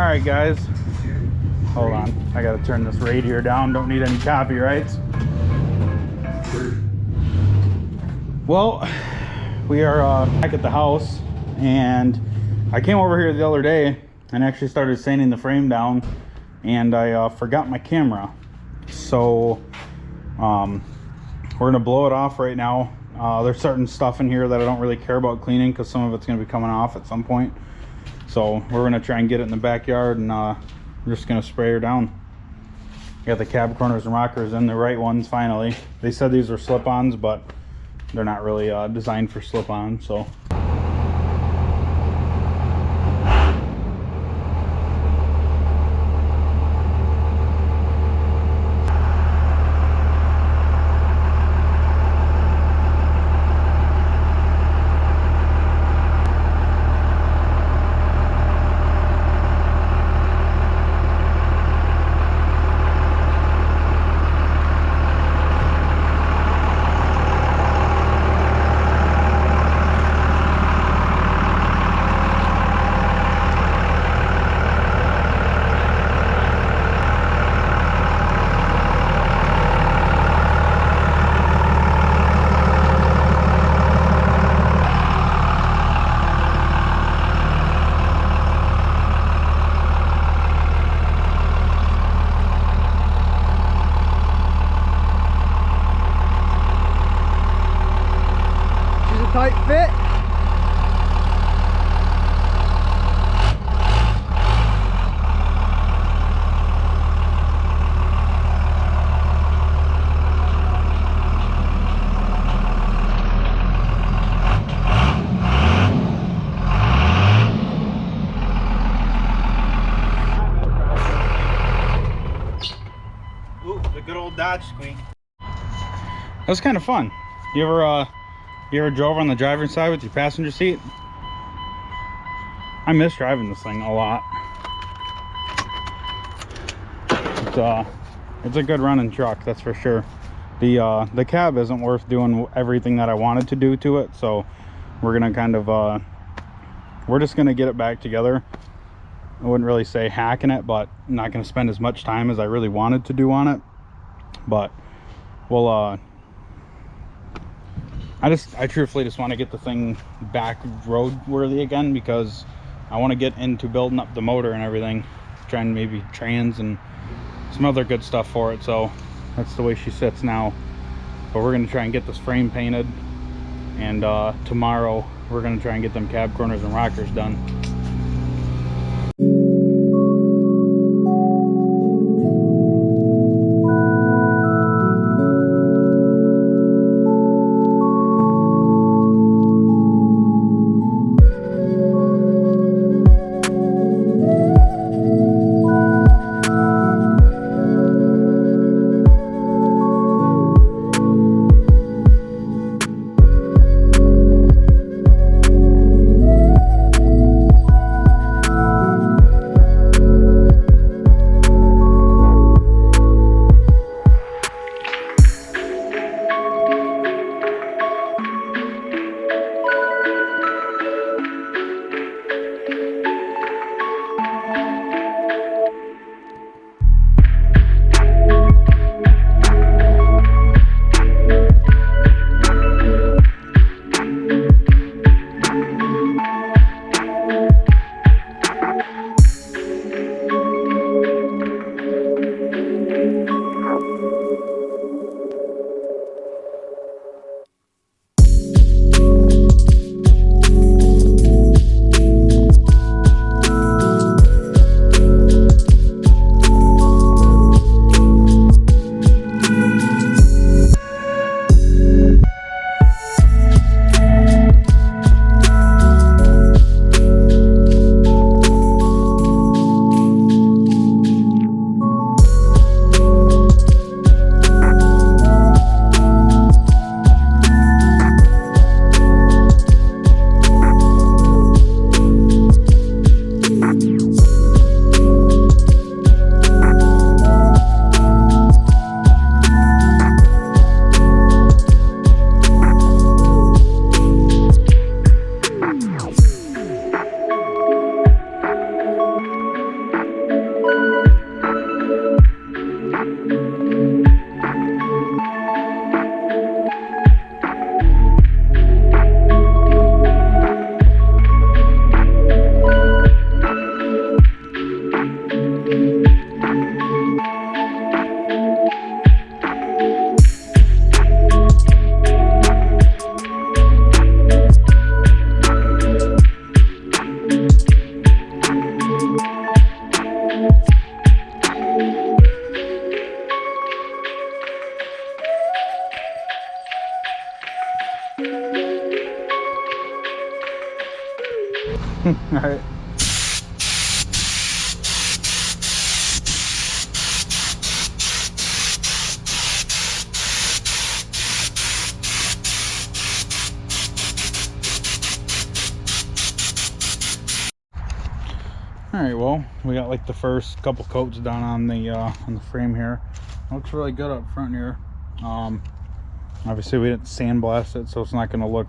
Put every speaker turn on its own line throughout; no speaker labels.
Alright guys, hold on, I gotta turn this radiator down, don't need any copyrights. Well, we are back at the house, and I came over here the other day and actually started sanding the frame down, and I forgot my camera. So we're gonna blow it off right now. There's certain stuff in here that I don't really care about cleaning because some of it's gonna be coming off at some point. So we're gonna try and get it in the backyard, and we're just gonna spray her down. Got the cab corners and rockers in, the right ones finally. They said these were slip-ons, but they're not really designed for slip-on, so.
Tight fit.
Ooh, the good old Dodge squeak. That was kind of fun. You ever drove on the driver's side with your passenger seat? I miss driving this thing a lot. It's a good running truck, that's for sure. The cab isn't worth doing everything that I wanted to do to it, so we're gonna kind of we're just gonna get it back together. I wouldn't really say hacking it, but I'm not gonna spend as much time as I really wanted to do on it. But we'll I truthfully just want to get the thing back roadworthy again, because I want to get into building up the motor and everything, trying maybe trans and some other good stuff for it. So that's the way she sits now. But we're going to try and get this frame painted, and tomorrow we're going to try and get them cab corners and rockers done. All right. All right, well, we got like the first couple coats done on the frame here. Looks really good up front here. Obviously we didn't sandblast it, so it's not going to look,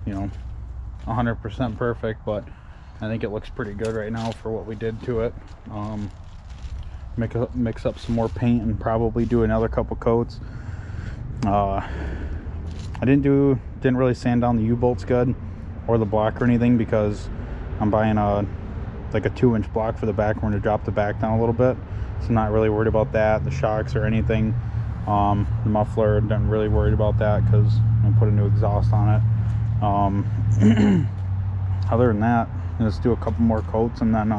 you know, 100% perfect, but I think it looks pretty good right now for what we did to it. Mix up some more paint and probably do another couple coats. I didn't really sand down the U-bolts good or the block or anything, because I'm buying like a 2-inch block for the back. We're going to drop the back down a little bit, so I'm not really worried about that, the shocks or anything. The muffler, not really worried about that because I'm going to put a new exhaust on it. Other than that, let's do a couple more coats and then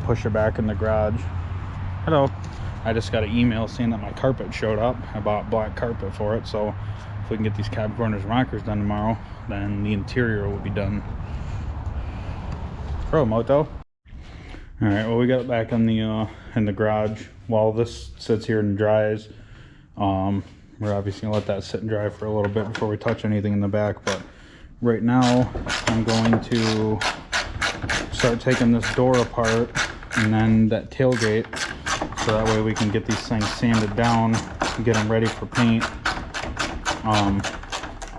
push it back in the garage. Hello. I just got an email saying that my carpet showed up. I bought black carpet for it, so if we can get these cab corners and rockers done tomorrow, then the interior will be done. Moto. All right, well, we got it back in the garage. While this sits here and dries, we're obviously gonna let that sit and dry for a little bit before we touch anything in the back. But right now I'm going to start taking this door apart and then that tailgate, so that way we can get these things sanded down and get them ready for paint. I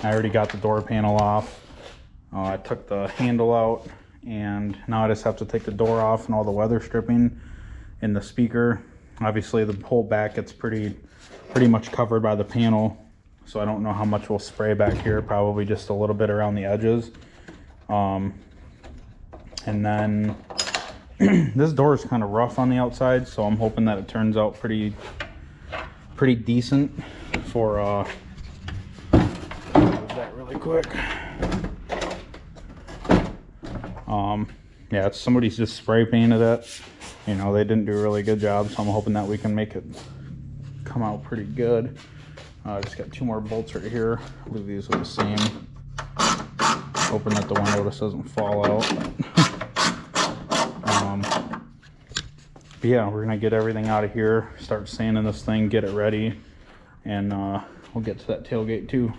already got the door panel off. I took the handle out, and now I just have to take the door off and all the weather stripping in the speaker. Obviously the whole back gets pretty much covered by the panel, so I don't know how much we'll spray back here, probably just a little bit around the edges. And then this door is kind of rough on the outside, so I'm hoping that it turns out pretty decent for that really quick. Yeah, it's somebody's just spray painted it. You know, they didn't do a really good job, so I'm hoping that we can make it come out pretty good. I just got 2 more bolts right here. I believe these are the same. Hoping that the window just doesn't fall out. But yeah, we're gonna get everything out of here, start sanding this thing, get it ready, and we'll get to that tailgate too.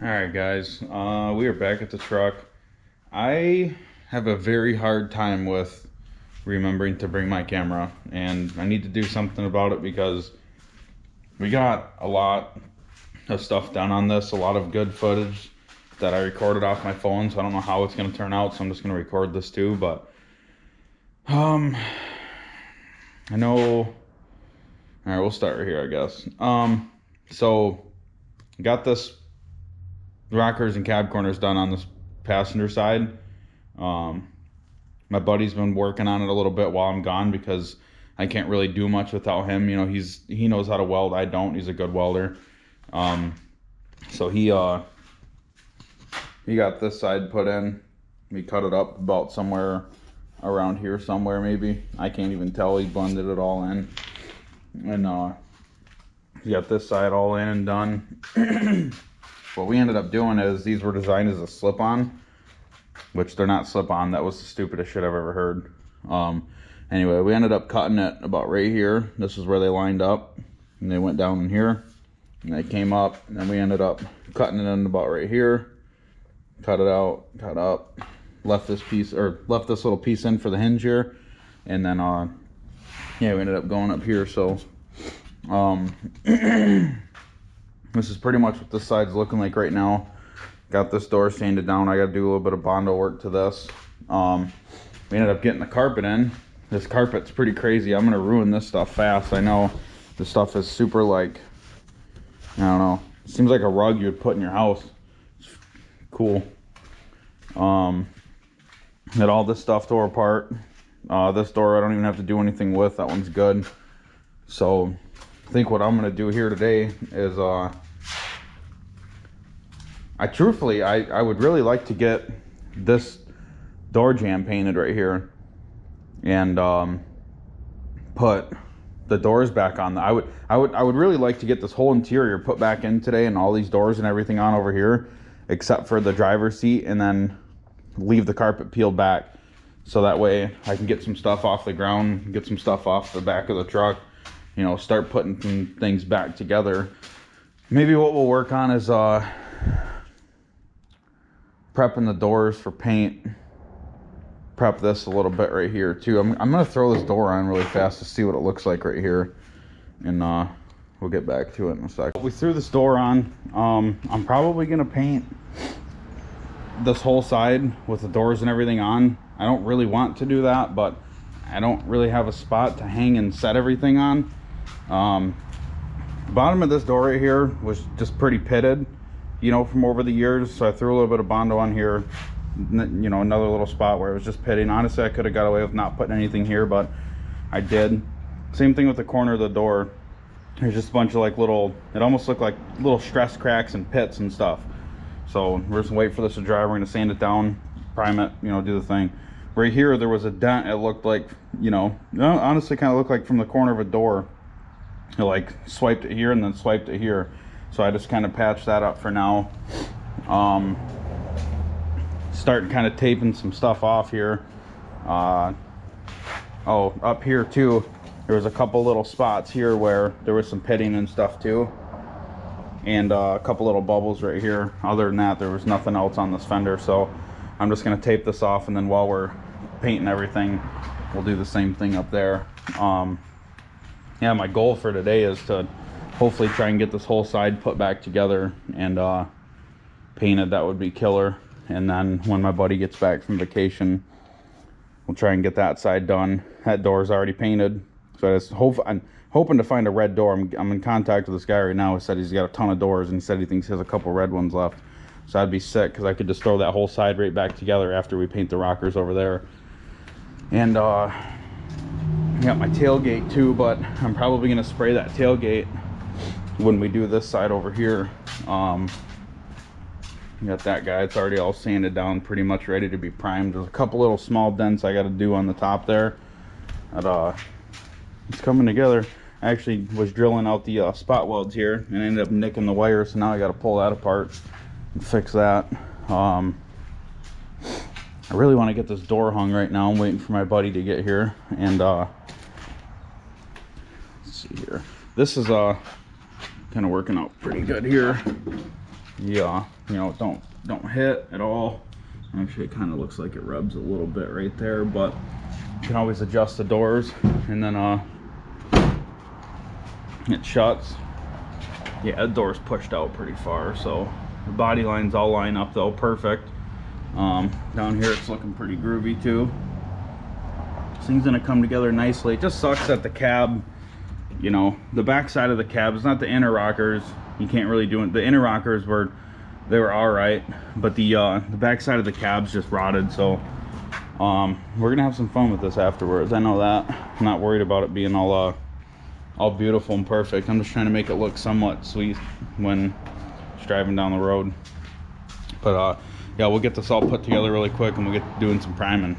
All right, guys, we are back at the truck. I have a very hard time with remembering to bring my camera, and I need to do something about it because we got a lot of stuff done on this, a lot of good footage that I recorded off my phone, so I don't know how it's going to turn out, so I'm just going to record this too. But I know, all right, we'll start right here, I guess. So got this rockers and cab corners done on this passenger side. My buddy's been working on it a little bit while I'm gone because I can't really do much without him. You know, he knows how to weld. I don't. He's a good welder. So he got this side put in. We cut it up about somewhere around here somewhere maybe. I can't even tell. He blended it all in. And he got this side all in and done. What we ended up doing is these were designed as a slip-on, which they're not slip-on. That was the stupidest shit I've ever heard. Anyway, we ended up cutting it about right here. This is where they lined up, and they went down in here, and they came up, and then we ended up cutting it in about right here. Cut it out, cut up, left this little piece in for the hinge here, and then yeah, we ended up going up here. So this is pretty much what this side's looking like right now. Got this door sanded down. I got to do a little bit of Bondo work to this. We ended up getting the carpet in. This carpet's pretty crazy. I'm going to ruin this stuff fast. I know this stuff is super, like, I don't know. It seems like a rug you would put in your house. It's cool. Had all this stuff tore apart. This door I don't even have to do anything with. That one's good. So I think what I'm going to do here today is I would really like to get this door jamb painted right here and put the doors back on. I would really like to get this whole interior put back in today and all these doors and everything on over here except for the driver's seat, and then leave the carpet peeled back so that way I can get some stuff off the ground, get some stuff off the back of the truck, you know, start putting some things back together. Maybe what we'll work on is prepping the doors for paint. Prep this a little bit right here too. I'm gonna throw this door on really fast to see what it looks like right here, and we'll get back to it in a second. We threw this door on. I'm probably gonna paint this whole side with the doors and everything on. I don't really want to do that, but I don't really have a spot to hang and set everything on. The bottom of this door right here was just pretty pitted, you know, from over the years, so I threw a little bit of Bondo on here, you know, another little spot where it was just pitting. Honestly, I could have got away with not putting anything here, but I did. Same thing with the corner of the door. There's just a bunch of like little, it almost looked like little stress cracks and pits and stuff. So we're just waiting for this to dry. We're gonna sand it down, prime it, you know, do the thing. Right here there was a dent. It looked like, you know, honestly kind of looked like from the corner of a door. It like swiped it here and then swiped it here. So I just kind of patched that up for now. Starting kind of taping some stuff off here. Oh, up here too, there was a couple little spots here where there was some pitting and stuff too, and a couple little bubbles right here. Other than that, there was nothing else on this fender, so I'm just going to tape this off, and then while we're painting everything, we'll do the same thing up there. Yeah, my goal for today is to hopefully try and get this whole side put back together and painted. That would be killer. And then when my buddy gets back from vacation, we'll try and get that side done. That door's already painted, so I'm hoping to find a red door. I'm in contact with this guy right now. He said he's got a ton of doors, and he said he thinks he has a couple red ones left. So I'd be sick because I could just throw that whole side right back together after we paint the rockers over there. And I got my tailgate too, but I'm probably gonna spray that tailgate when we do this side over here. Got that guy, it's already all sanded down, pretty much ready to be primed. There's a couple little small dents I got to do on the top there. But it's coming together. I actually was drilling out the spot welds here and ended up nicking the wire, so now I got to pull that apart and fix that. I really want to get this door hung right now. I'm waiting for my buddy to get here, and let's see here. This is kind of working out pretty good here. Yeah. you know, don't hit at all. Actually, it kind of looks like it rubs a little bit right there, but you can always adjust the doors, and then it shuts. Yeah, the door's pushed out pretty far, so the body lines all line up though, perfect. Down here it's looking pretty groovy too. This thing's gonna come together nicely. It just sucks that the cab, you know, the back side of the cab is not the inner rockers. You can't really do it. The inner rockers were all right, but the back side of the cab's just rotted. So we're gonna have some fun with this afterwards. I know that. I'm not worried about it being all beautiful and perfect. I'm just trying to make it look somewhat sweet when just driving down the road. But yeah, we'll get this all put together really quick, and we'll get doing some priming.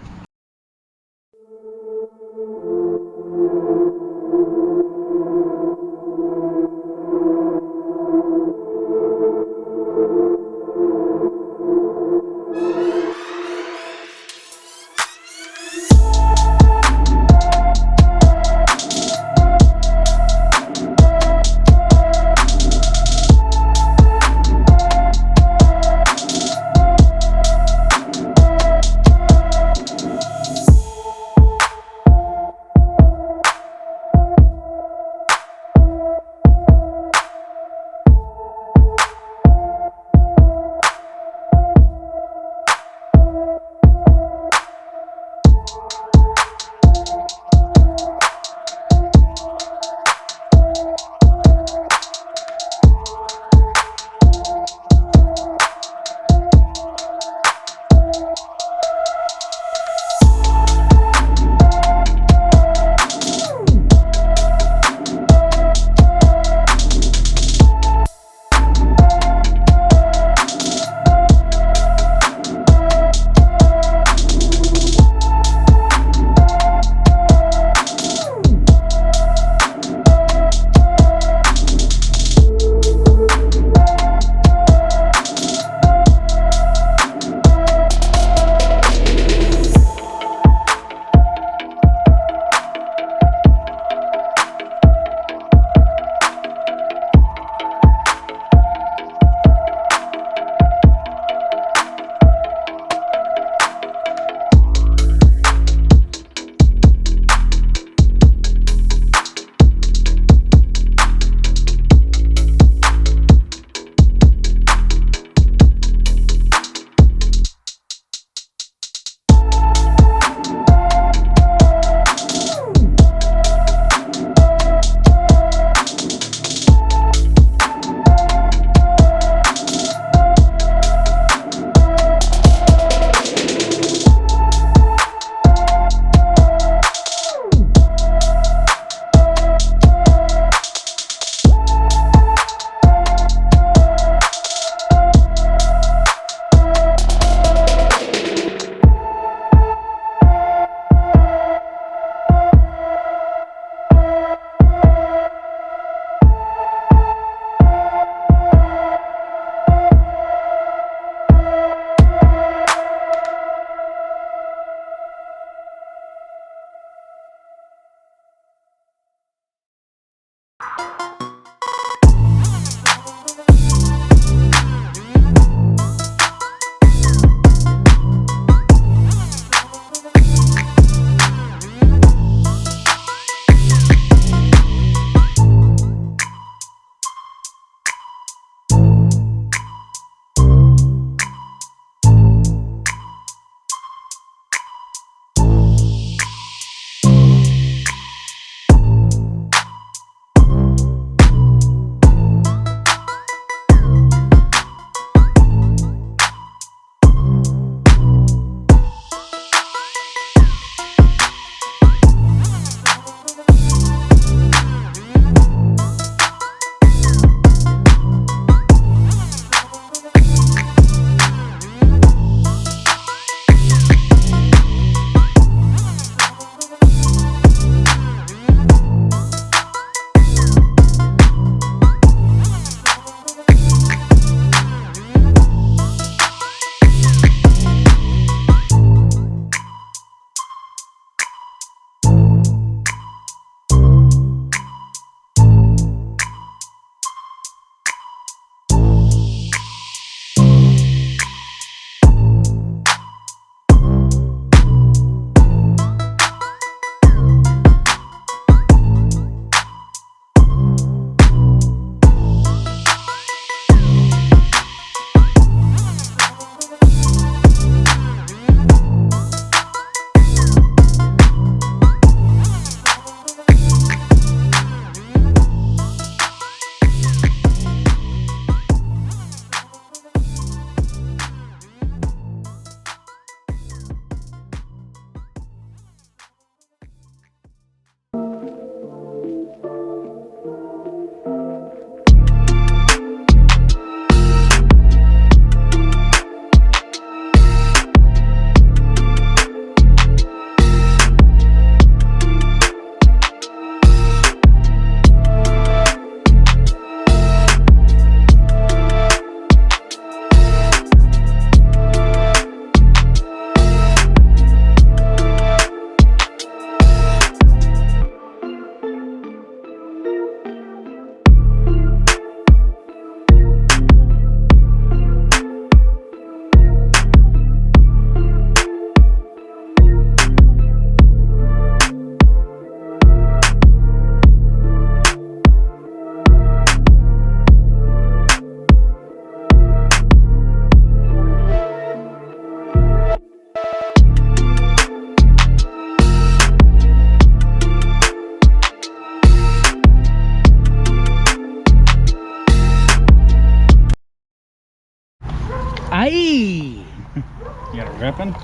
Ripping?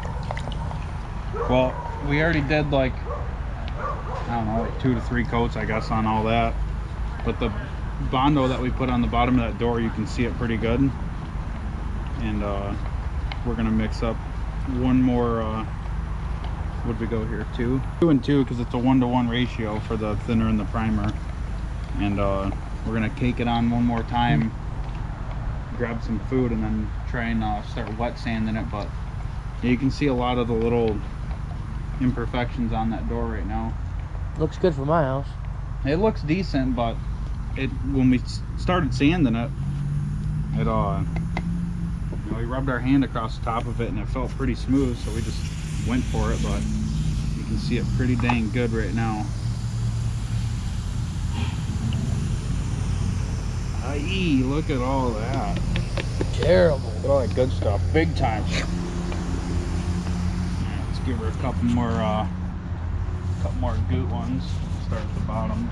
Well, we already did like, I don't know, like 2 to 3 coats, I guess, on all that. But the Bondo that we put on the bottom of that door, you can see it pretty good. And we're gonna mix up one more, what'd we go here, 2 and 2, because it's a 1-to-1 ratio for the thinner and the primer. And we're gonna cake it on one more time, grab some food, and then try and start wet sanding it. But you can see a lot of the little imperfections on that door right now.
Looks good for my house.
It looks decent, but when we started sanding it, you know, we rubbed our hand across the top of it and it felt pretty smooth, so we just went for it. But you can see it pretty dang good right now. Aye, look at all that.
Terrible.
Look at all that good stuff, big time. Right, let's give her a couple more goot ones. Start at the bottom.